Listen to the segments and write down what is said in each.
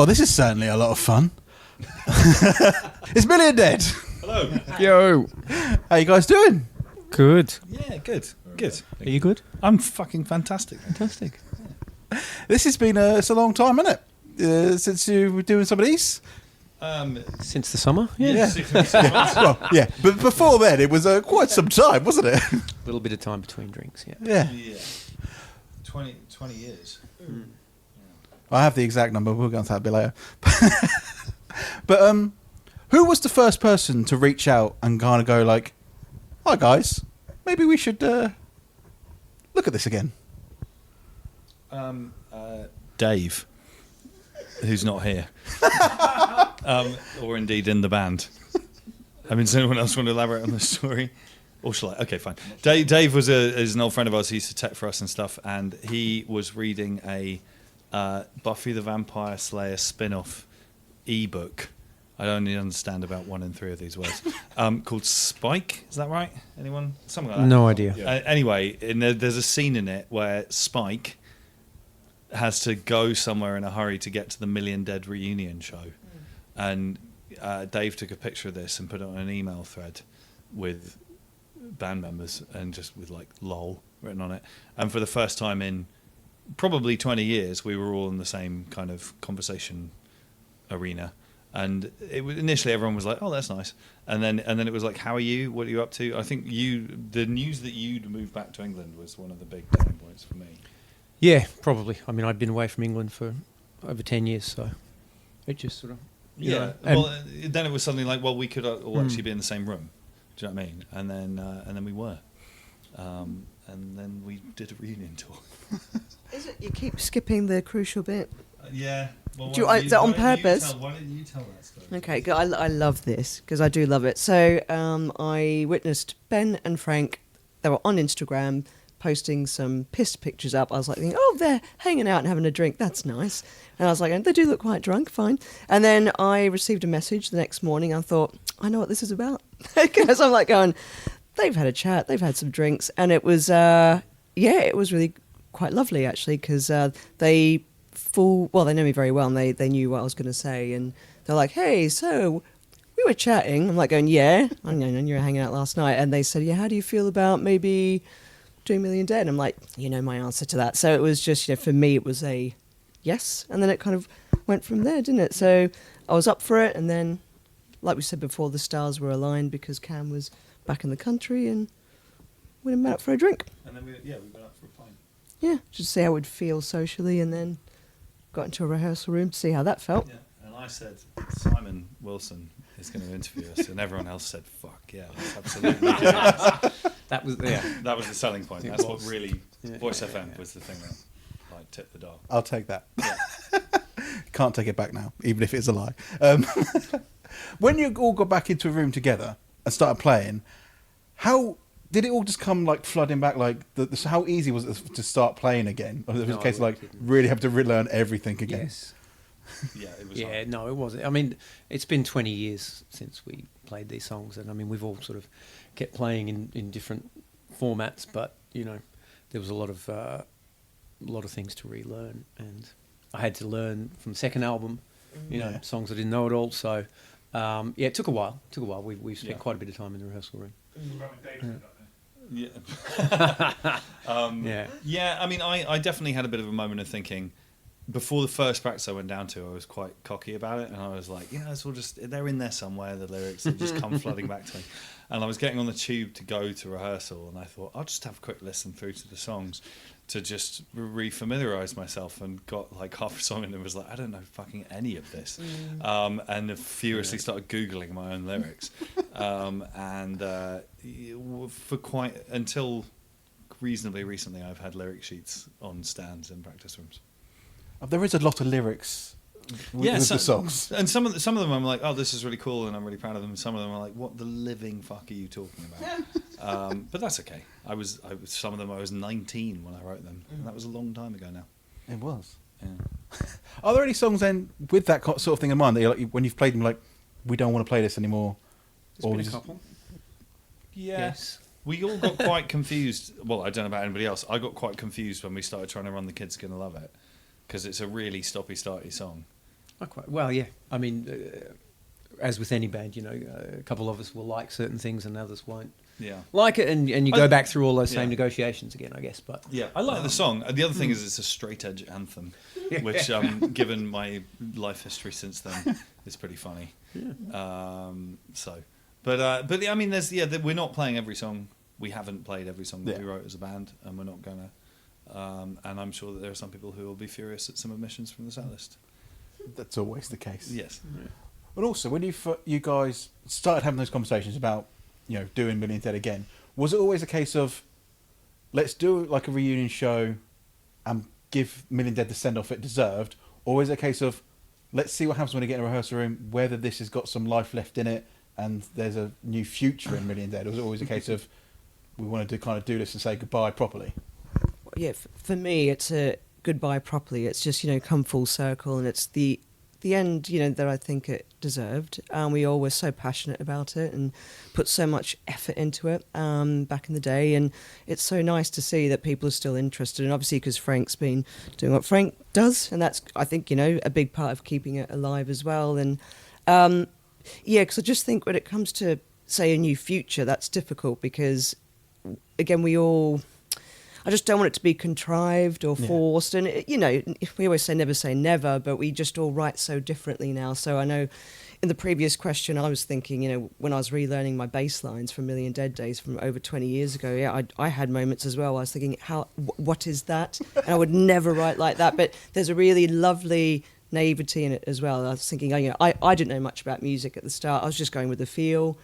Well, this is certainly a lot of fun. It's Billy and Dead. Hello. Yo. How you guys doing? Good. Yeah, good. Good. Are you good? I'm fucking fantastic. Fantastic. This has been it's a long time, isn't it? Since you were doing some of these? Since the summer? Yeah. Well, yeah. But before then, it was quite some time, wasn't it? A little bit of time between drinks, yeah. Yeah. Yeah. 20 years. Mm. I have the exact number. We'll go into that a bit later. But who was the first person to reach out and kind of go like, "Hi guys, maybe we should look at this again"? Dave, who's not here, or indeed in the band. I mean, does anyone else want to elaborate on the story? Or shall I? Okay, fine. Dave is an old friend of ours. He used to tech for us and stuff, and he was reading a Buffy the Vampire Slayer spin-off ebook. I only understand about 1 in 3 of these words. Called Spike. Is that right? Anyone? Something like that. No idea. Anyway, there's a scene in it where Spike has to go somewhere in a hurry to get to the Million Dead reunion show, and Dave took a picture of this and put it on an email thread with band members and just with like "lol" written on it. And for the first time in probably 20 years, we were all in the same kind of conversation arena. And it was, initially everyone was like, "Oh, that's nice," and then it was like, "How are you? What are you up to?" I think the news that you'd moved back to England was one of the big turning points for me. Yeah, probably. I mean, I'd been away from England for over 10 years, so it just sort of... Yeah. Well, then it was suddenly like, well, we could all actually be in the same room. Do you know what I mean? And then we were. And then we did a reunion tour. Is it? You keep skipping the crucial bit. Yeah. Well, Is that on purpose? Why didn't you tell that story? Okay, good. I love this because I do love it. So I witnessed Ben and Frank. They were on Instagram posting some pissed pictures up. I was like, thinking, oh, they're hanging out and having a drink. That's nice. And I was like, they do look quite drunk. Fine. And then I received a message the next morning. I thought, I know what this is about. Because I'm like going, they've had a chat. They've had some drinks. And it was, it was really quite lovely, actually, because they know me very well, and they knew what I was going to say, and they're like, hey, so we were chatting. I'm like going, yeah, I know, you were hanging out last night. And they said, yeah, how do you feel about maybe doing Million Dead? And I'm like, you know my answer to that. So it was just, for me, it was a yes, and then it kind of went from there, didn't it? So I was up for it, and then, like we said before, the stars were aligned because Cam was back in the country, and we went out for a drink. And then we went out for a pint. Yeah, just to see how it would feel socially, and then got into a rehearsal room to see how that felt. Yeah. And I said, Simon Wilson is going to interview us, and everyone else said, fuck yeah, that's absolutely That was that was the selling point. That's what really Voice FM was the thing that like tipped the dial. I'll take that. Yeah. Can't take it back now, even if it's a lie. When you all got back into a room together and started playing, how did it all just come like flooding back? Like, how easy was it to start playing again? Or was it a case of like really have to relearn everything again? Yes. Yeah, it was. Yeah, hard. no, it wasn't. I mean, it's been 20 years since we played these songs, and I mean, we've all sort of kept playing in different formats, but there was a lot of things to relearn, and I had to learn from the second album, songs I didn't know at all. So, it took a while. We've spent quite a bit of time in the rehearsal room. Yeah. Yeah. Yeah, I mean, I definitely had a bit of a moment of thinking. Before the first practice I went down to, I was quite cocky about it, and I was like, it's all they're in there somewhere, the lyrics, they just come flooding back to me. And I was getting on the tube to go to rehearsal, and I thought, I'll just have a quick listen through to the songs to just re-familiarise myself, and got like half a song and was like, I don't know fucking any of this. And furiously started Googling my own lyrics. Until reasonably recently, I've had lyric sheets on stands in practice rooms. There is a lot of lyrics with the songs. And some of them I'm like, oh, this is really cool, and I'm really proud of them. Some of them are like, what the living fuck are you talking about? But that's okay. Some of them I was 19 when I wrote them, and that was a long time ago now. It was. Yeah. Are there any songs then with that sort of thing in mind that you're like, when you've played them, like, we don't want to play this anymore? There's been a couple. Yeah. Yes. We all got quite confused. Well, I don't know about anybody else. I got quite confused when we started trying to run The Kid's Gonna Love It, because it's a really stoppy-starty song. Well, yeah. I mean, as with any band, a couple of us will like certain things and others won't like it, and you go back through all those same negotiations again, I guess. But yeah, I like the song. The other thing is it's a straight edge anthem, which, given my life history since then, is pretty funny. Yeah. But I mean, we're not playing every song. We haven't played every song that we wrote as a band, and we're not gonna. And I'm sure that there are some people who will be furious at some omissions from the set list. That's always the case. Yes. Yeah. But also, when you guys started having those conversations about, doing Million Dead again, was it always a case of, let's do like a reunion show and give Million Dead the send-off it deserved, or is it a case of, let's see what happens when we get in a rehearsal room, whether this has got some life left in it and there's a new future in Million Dead? Or was it always a case of, we wanted to kind of do this and say goodbye properly? Yeah, for me, it's a goodbye properly. It's just, come full circle, and it's the end, that I think it deserved. We all were so passionate about it and put so much effort into it back in the day, and it's so nice to see that people are still interested. And obviously, because Frank's been doing what Frank does, and that's, I think, a big part of keeping it alive as well. And because I just think when it comes to, say, a new future, that's difficult because, again, I just don't want it to be contrived or forced. And, we always say never say never, but we just all write so differently now. So I know in the previous question, I was thinking, when I was relearning my bass lines from Million Dead days from over 20 years ago, I had moments as well. I was thinking, what is that? And I would never write like that. But there's a really lovely naivety in it as well. I was thinking, I didn't know much about music at the start. I was just going with the feel.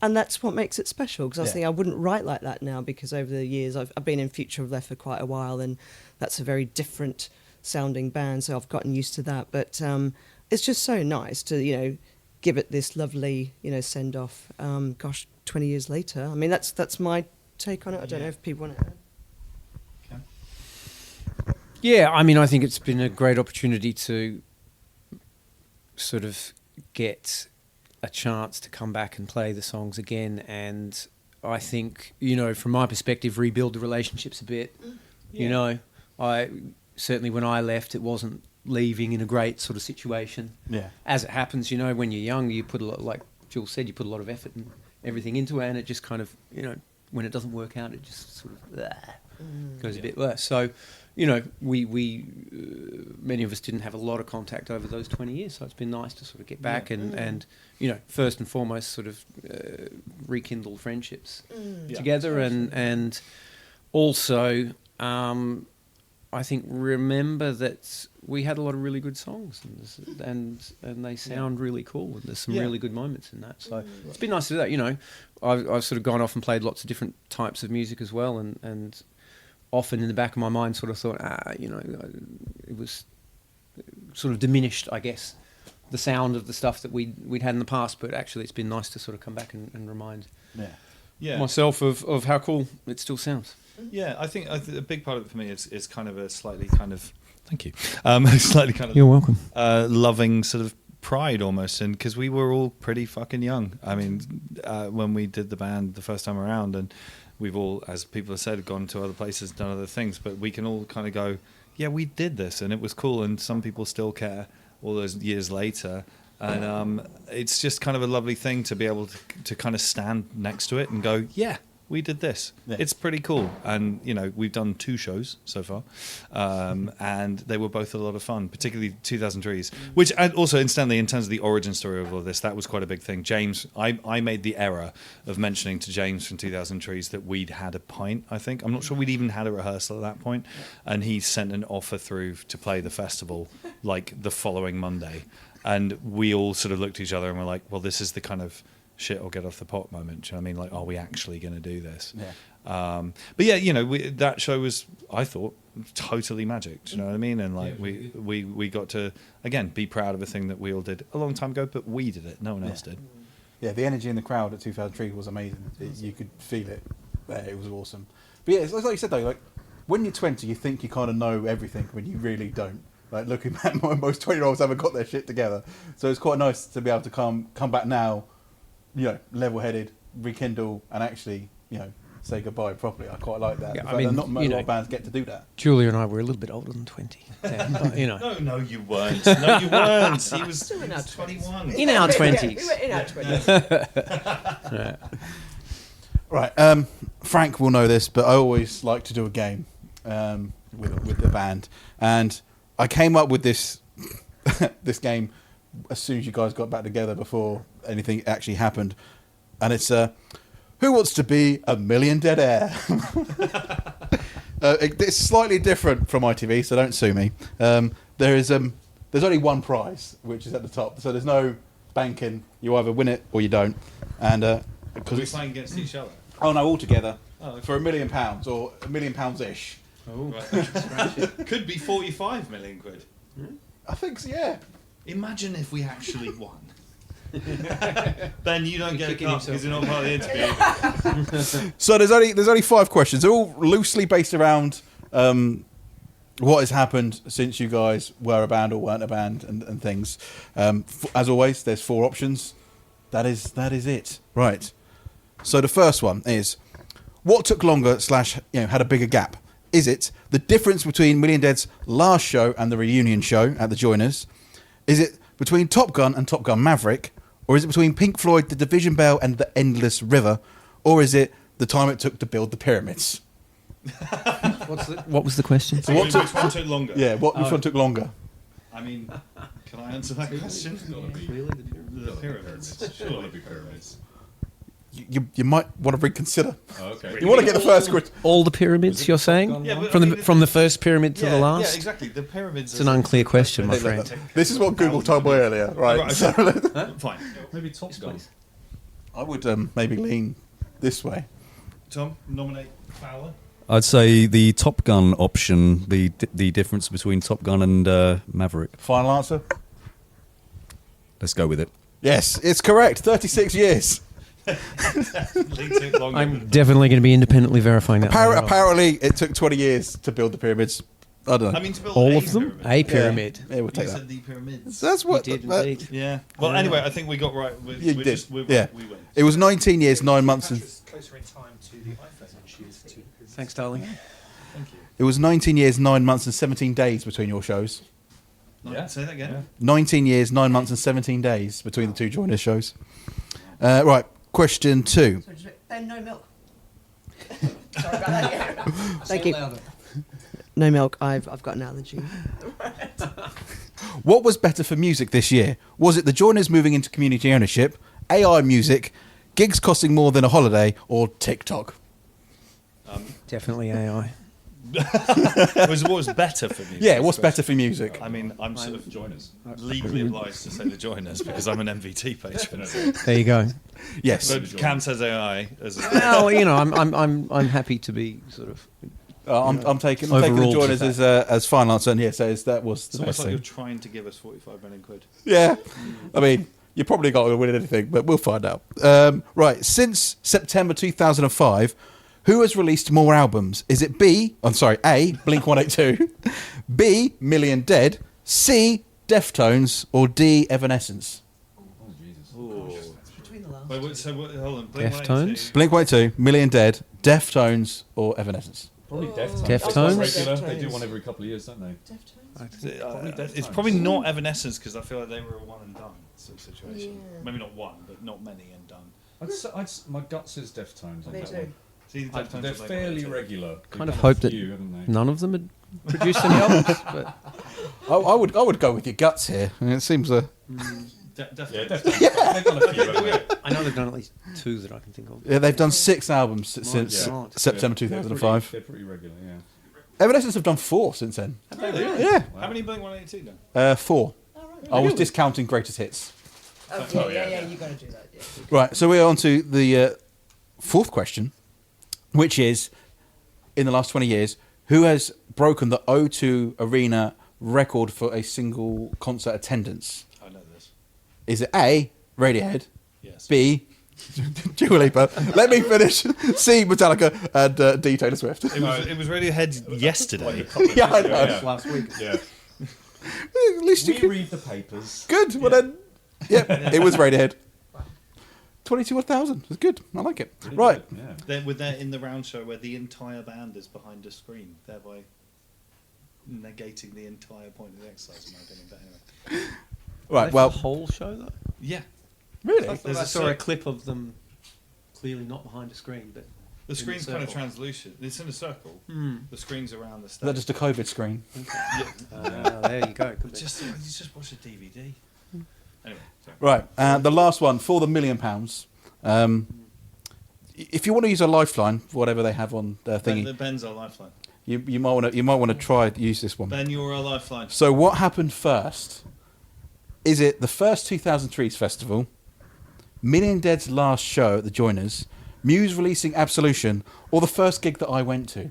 And that's what makes it special, because I was thinking I wouldn't write like that now, because over the years I've been in Future of Left for quite a while, and that's a very different sounding band, so I've gotten used to that. But it's just so nice to, give it this lovely, send off. 20 years later. I mean, that's my take on it. I don't know if people want to add. Okay. Yeah, I mean, I think it's been a great opportunity to sort of get a chance to come back and play the songs again, and I think, from my perspective, rebuild the relationships a bit. I certainly, when I left, it wasn't leaving in a great sort of situation. Yeah. As it happens, when you're young, you put a lot, like Jules said, you put a lot of effort and everything into it, and it just kind of, when it doesn't work out, it just sort of goes a bit worse. So, we many of us didn't have a lot of contact over those 20 years, so it's been nice to sort of get back and first and foremost, sort of rekindle friendships together, and also I think remember that we had a lot of really good songs, and they sound really cool, and there's some really good moments in that. So it's been nice to do that. I've sort of gone off and played lots of different types of music as well, and often in the back of my mind sort of thought, it was sort of diminished, I guess, the sound of the stuff that we'd had in the past, but actually it's been nice to sort of come back and remind myself of how cool it still sounds. Yeah, I think a big part of it for me is kind of a slightly kind of, thank you, slightly kind of, you're welcome, loving sort of pride almost, and because we were all pretty fucking young. I mean, when we did the band the first time around, and we've all, as people have said, gone to other places, done other things, but we can all kind of go, yeah, we did this and it was cool, and some people still care all those years later, and it's just kind of a lovely thing to be able to kind of stand next to it and go, yeah, we did this. Yeah. It's pretty cool. And, we've done 2 shows so far, and they were both a lot of fun, particularly 2000 Trees, which also, incidentally, in terms of the origin story of all this, that was quite a big thing. James, I made the error of mentioning to James from 2000 Trees that we'd had a pint, I think. I'm not sure we'd even had a rehearsal at that point. And he sent an offer through to play the festival, like, the following Monday. And we all sort of looked at each other and were like, well, this is the kind of shit or get off the pot moment. Do you know what I mean? Like, are we actually going to do this? Yeah. But yeah, that show was, I thought, totally magic. Do you know what I mean? And like, we got to, again, be proud of a thing that we all did a long time ago, but we did it. No one else did. Yeah, the energy in the crowd at 2003 was amazing. You could feel it. It was awesome. But yeah, it's like you said though, like when you're 20, you think you kind of know everything when you really don't. Like looking back, most 20-year-olds haven't got their shit together. So it's quite nice to be able to come back now, level-headed, rekindle, and actually, say goodbye properly. I quite like that. Yeah, The I fact that mean, not a you lot know- of bands get to do that. Julia and I were a little bit older than 20. Then, but, you know, No, you weren't. No, you weren't. He was, Still in he our was 21. in our 20s. We were in our 20s. Yeah. Right, Frank will know this, but I always like to do a game with the band, and I came up with this this game as soon as you guys got back together before anything actually happened, and it's who wants to be a million dead air? It's slightly different from ITV, so don't sue me. There's only one prize, which is at the top, so there's no banking. You either win it or you don't, and Are because we it's playing against each other? oh no, all together Oh, okay. for £1 million or £1 million ish. Right. Could be 45 million quid. I think so, yeah. Imagine if we actually won. Then you don't get a kicking cup himself. because you're not part of the interview. So there's only 5 questions. They're all loosely based around what has happened since you guys were a band or weren't a band and things. As always, there's 4 options. That is it. Right. So the first one is, what took longer / had a bigger gap? Is it the difference between Million Dead's last show and the reunion show at the Joiners? Is it between Top Gun and Top Gun Maverick? Or is it between Pink Floyd, The Division Bell and The Endless River? Or is it the time it took to build the pyramids? What was the question? So which one took longer? Yeah, which one took longer? I mean, can I answer that question? Really? The pyramids. Surely be pyramids. You might want to reconsider. Oh, okay. You want to get the first question. All the pyramids, you're saying? Yeah, but From I the mean, from the first pyramid to yeah, the last? Yeah, exactly. The pyramids. It's an unclear question, my friend. This is what Google told me earlier, right? Right, So Fine. Maybe Top Gun. I would maybe lean this way. Tom, nominate Fowler. I'd say the Top Gun option, the difference between Top Gun and Maverick. Final answer? Let's go with it. Yes, it's correct. 36 years. I'm definitely going to be independently verifying that. later on. Apparently, it took 20 years to build the pyramids. I don't know. I mean, to build All a of them? pyramid. A pyramid. Yeah, we'll You take that. said the pyramids. That's what. You did that- indeed. Yeah. Well, anyway, I think we got right. You we did. Just, we Yeah. We win. It was 19 years, 9 months, and Closer in time to the iPhone than she is to. Thanks, darling. Thank you. it was 19 years, 9 months, and 17 days between your shows. Yeah. Say that again. 19 years, 9 months, and 17 days between the 2 Joiners shows. Right, question 2. Ben, no milk. Sorry about that. Thank you. No milk. I've got an allergy. What was better for music this year? Was it the Joiners moving into community ownership, AI music, gigs costing more than a holiday, or TikTok? Definitely AI. What was better for me? Yeah, what's better for music? I mean, I'm sort of Joiners. legally obliged to say the Joiners because I'm an MVT patron. There you go. Yes. But Cam says AI as a Well, you know, I'm happy to be sort of. I'm taking the Overruled Joiners with as final answer, and yes, that was the So it's best like you're thing. trying to give us 45 million quid. Yeah, I mean, you probably got to win anything, but we'll find out. Right, since September 2005, who has released more albums? Is it A, Blink-182, B, Million Dead, C, Deftones, or D, Evanescence? Oh, Jesus. Between the last. Wait, so hold on. Deftones? Blink-182, Million Dead, Deftones, or Evanescence? Probably Deftones. Deftones? That's regular. They Deftones. do one every couple of years, don't they? It's probably not Evanescence because I feel like they were a one and done sort of situation. Yeah. Maybe not one, but not many and done. My gut says Deftones on Me that too. one. See, the Deftones They're are like fairly one and regular. They've Kind of done a hope that few, haven't they? none of them had produced any albums. But I would go with your guts here. I mean, it seems two. Yeah, Deftones. Deftones. They've done a few, haven't they? I know they've done at least 2 that I can think of. yeah, they've done 6 albums since God. September They're 2005. They're pretty regular, yeah. Evanescence have done 4 since then. Yeah, How many Blink-182 done? 4. I was discounting greatest hits. Oh, yeah, you got to do that. Yeah. Right, so we're on to the 4th question, which is, in the last 20 years, who has broken the O2 Arena record for a single concert attendance? I know this. Is it A, Radiohead, Yes. B, Dua Lipa, let me finish, C, Metallica, and D, Taylor Swift? It was Radiohead yesterday. Yeah, I know. Yeah. Last week. Yeah. At least you We can... read the papers. Good, well then, yep, it was Radiohead. 22,000. It's good. I like it. Really Right. good, yeah. They're in the round show where the entire band is behind a screen, thereby negating the entire point of the exercise, in my opinion. But anyway. Right. Well, the whole show though. Yeah. really. I thought I saw a clip of them clearly not behind a screen, but The in screen's a kind of circle. translucent. It's in a circle. The screen's around the Is stage. that just a COVID screen? There you go. Could be. You just watch a DVD. Anyway, sorry. Right. The last one for the £1 million. If you want to use a lifeline, whatever they have on their thingy, Ben's our lifeline. you might want to try use this one. Ben, you're our lifeline. So what happened first? Is it the first 2000 Trees Festival, Million Dead's last show at the Joiners, Muse releasing Absolution, or the first gig that I went to?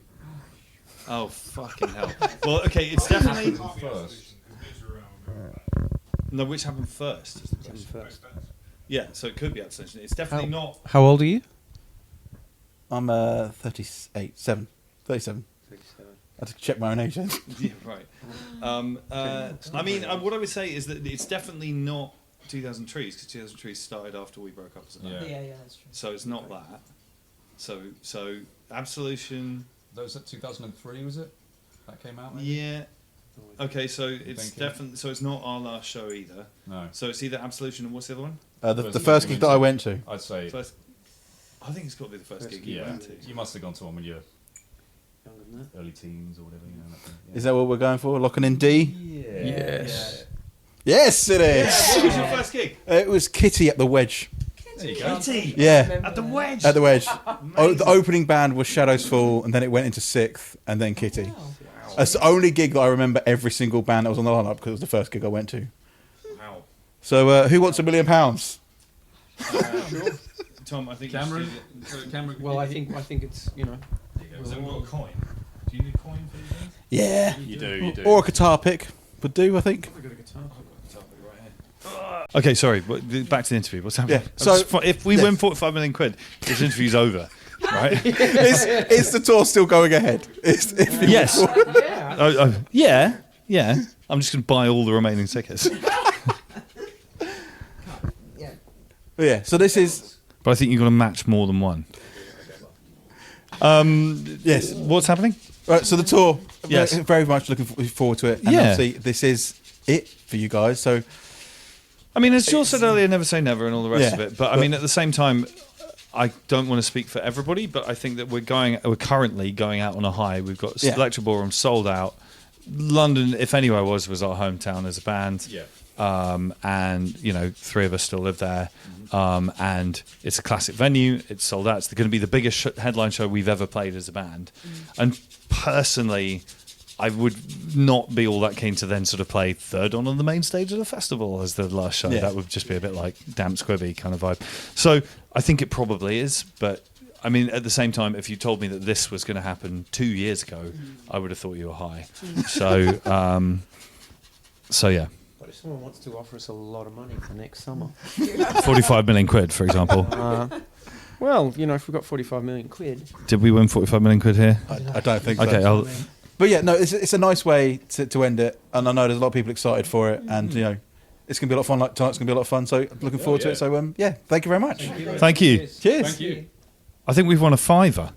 Oh, fucking hell. Well, okay, it's definitely... First. No, which happened first? First. Yeah, so it could be Absolution. It's definitely not... How old are you? I'm 37. I had to check my own age then. Yeah, right. I mean, what I would say is that it's definitely not 2000 Trees, because 2000 Trees started after we broke up as a band. Yeah. that's true. So it's not that. So Absolution... That was at 2003, was it? That came out, maybe? Yeah. Okay, so it's thinking? definitely... So it's not our last show either. No. So it's either Absolution and what's the other one? The first gig that I went to. I'd say, First... I think it's got to be the first gig you yeah. went to. You must have gone to one when you're Younger than that. early teens or whatever, you know. That kind of, Is that what we're going for? Locking in D? Yes. Yes, it is. What was your first gig? It was Kitty at the Wedge. There you go. Kitty! Yeah, At the Wedge! at the Wedge. The opening band was Shadows Fall, and then it went into Sixth, and then Kitty. That's the only gig that I remember every single band that was on the lineup because it was the first gig I went to. Wow. So, who wants £1 million? Tom, I think Cameron? you should... Cameron, Well, I think it's There you go. So we've got a coin. Do you need a coin for these things? Yeah. You do. Or a guitar pick would do, I think. I've got a guitar. Okay, sorry. Back to the interview. What's happening? Yeah, so- if we win 45 million quid, this interview's over, right? Is the tour still going ahead? Yes. Yeah. I'm just going to buy all the remaining tickets. Yeah, so this is... But I think you've got to match more than one. Yes. What's happening? Right, so the tour, Yes. very much looking forward to it. And Yeah. obviously this is it for you guys, so... I mean, as Jules said earlier, never say never and all the rest Yeah, of it. But I mean, at the same time, I don't want to speak for everybody, but I think that we're currently going out on a high. We've got Yeah. Electric Ballroom sold out. London, if anywhere was our hometown as a band. Yeah. And three of us still live there, and it's a classic venue. It's sold out. It's going to be the biggest headline show we've ever played as a band. And personally, I would not be all that keen to then sort of play third on the main stage of the festival as the last show. Yeah. That would just be a bit like damp squibby kind of vibe. So I think it probably is, but I mean, at the same time, if you told me that this was going to happen 2 years ago, I would have thought you were high. So yeah. But if someone wants to offer us a lot of money for next summer, 45 million quid, for example. well, if we've got 45 million quid, Did we win 45 million quid here? I don't think Okay, so. But yeah, no, it's a nice way to end it, and I know there's a lot of people excited for it, and it's going to be a lot of fun. Like tonight's going to be a lot of fun, so looking forward to yeah. it. So yeah, thank you very much. Thank you. Cheers. Thank you. I think we've won a fiver.